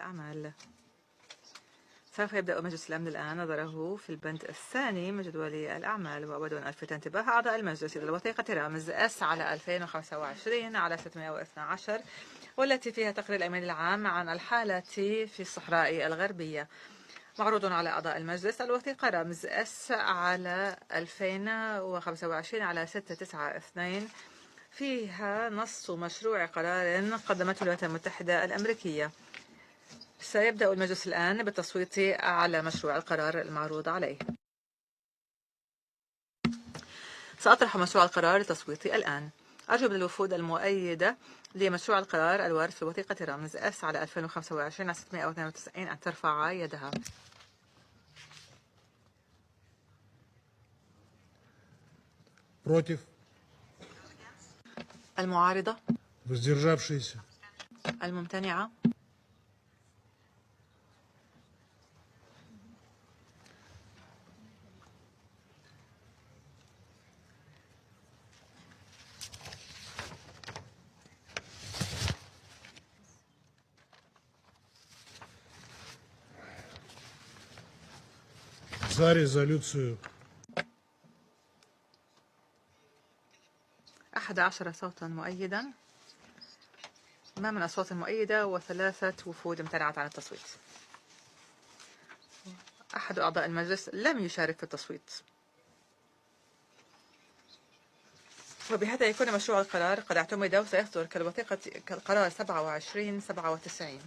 الأعمال. سوف يبدأ مجلس الأمن الآن نظره في البند الثاني من جدول الأعمال، وأود أن ألفت انتباه أعضاء المجلس إلى الوثيقة رامز S على 2025 على 612، والتي فيها تقرير الأمين العام عن الحالة في الصحراء الغربية. معروض على أعضاء المجلس الوثيقة رامز S على 2025 على 692، فيها نص مشروع قرار قدمته الولايات المتحدة الأمريكية. سيبدأ المجلس الآن بالتصويت على مشروع القرار المعروض عليه. سأطرح مشروع القرار للتصويت الآن. أرجو من الوفود المؤيدة لمشروع القرار الوارد في وثيقة رامز S على 2025 على 692 أن ترفع يدها. Против. المعارضة. Воздержавшиеся. الممتنعة. За резолюцию 11 صوتا مؤيدا، ما من أصوات مؤيدة و3 وفود امتنعت عن التصويت. أحد أعضاء المجلس لم يشارك في التصويت، وبهذا يكون مشروع القرار قد اعتمد وسيصدر كالوثيقة كالقرار 2797.